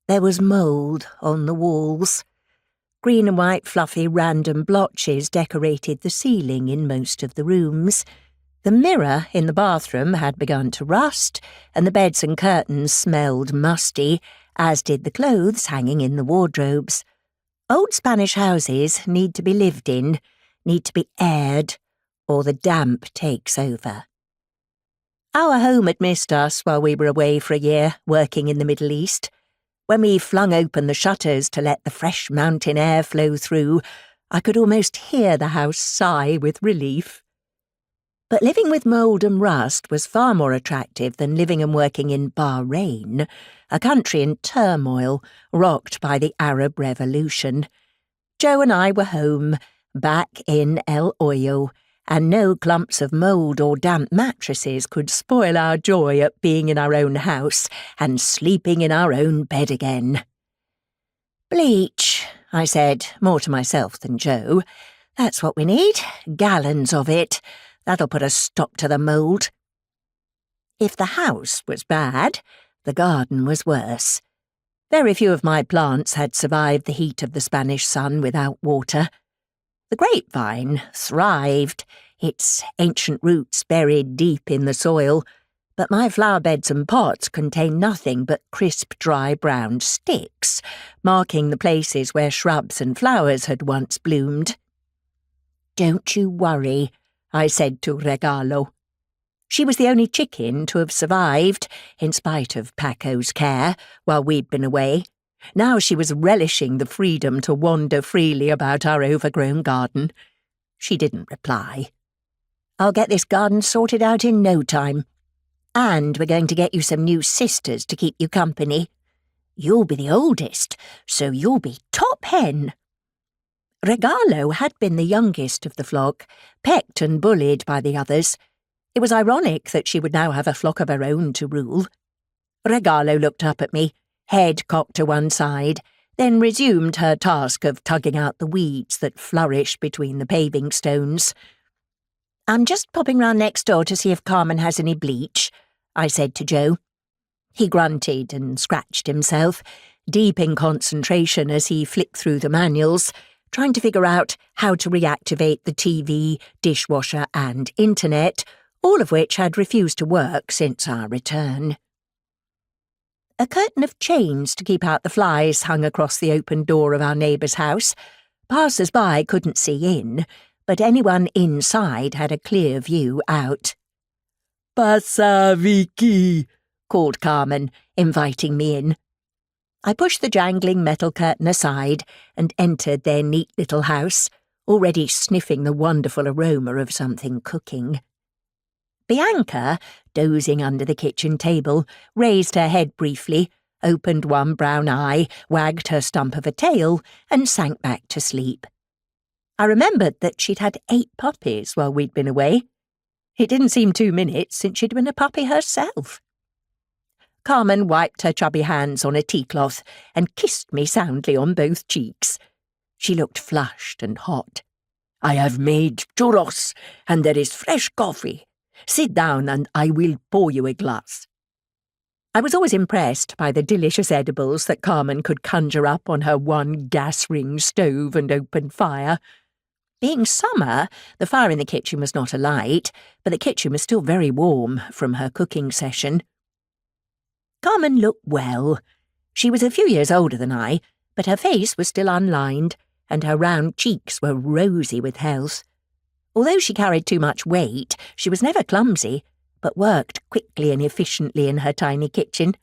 There was mould on the walls. Green and white fluffy random blotches decorated the ceiling in most of the rooms. The mirror in the bathroom had begun to rust, and the beds and curtains smelled musty, as did the clothes hanging in the wardrobes. Old Spanish houses need to be lived in, need to be aired, or the damp takes over. Our home had missed us while we were away for a year, working in the Middle East. When we flung open the shutters to let the fresh mountain air flow through, I could almost hear the house sigh with relief. But living with mould and rust was far more attractive than living and working in Bahrain, a country in turmoil, rocked by the Arab Revolution. Joe and I were home, back in El Hoyo, and no clumps of mould or damp mattresses could spoil our joy at being in our own house and sleeping in our own bed again. "Bleach," I said, more to myself than Joe. "That's what we need, gallons of it. That'll put a stop to the mould." If the house was bad, the garden was worse. Very few of my plants had survived the heat of the Spanish sun without water. The grapevine thrived, its ancient roots buried deep in the soil, but my flower beds and pots contained nothing but crisp, dry brown sticks, marking the places where shrubs and flowers had once bloomed. "Don't you worry," I said to Regalo. She was the only chicken to have survived, in spite of Paco's care, while we'd been away. Now she was relishing the freedom to wander freely about our overgrown garden. She didn't reply. "I'll get this garden sorted out in no time. And we're going to get you some new sisters to keep you company. You'll be the oldest, so you'll be top hen." Regalo had been the youngest of the flock, pecked and bullied by the others. It was ironic that she would now have a flock of her own to rule. Regalo looked up at me, head cocked to one side, then resumed her task of tugging out the weeds that flourished between the paving stones. "I'm just popping round next door to see if Carmen has any bleach," I said to Joe. He grunted and scratched himself, deep in concentration as he flicked through the manuals, trying to figure out how to reactivate the TV, dishwasher and internet, all of which had refused to work since our return. A curtain of chains to keep out the flies hung across the open door of our neighbour's house. Passers-by couldn't see in, but anyone inside had a clear view out. "Passa, Vicky," called Carmen, inviting me in. I pushed the jangling metal curtain aside and entered their neat little house, already sniffing the wonderful aroma of something cooking. Bianca, dozing under the kitchen table, raised her head briefly, opened one brown eye, wagged her stump of a tail, and sank back to sleep. I remembered that she'd had 8 puppies while we'd been away. It didn't seem 2 minutes since she'd been a puppy herself. Carmen wiped her chubby hands on a tea-cloth and kissed me soundly on both cheeks. She looked flushed and hot. "I have made churros, and there is fresh coffee. Sit down and I will pour you a glass." I was always impressed by the delicious edibles that Carmen could conjure up on her one gas-ring stove and open fire. Being summer, the fire in the kitchen was not alight, but the kitchen was still very warm from her cooking session. Carmen looked well. She was a few years older than I, but her face was still unlined, and her round cheeks were rosy with health. Although she carried too much weight, she was never clumsy, but worked quickly and efficiently in her tiny kitchen.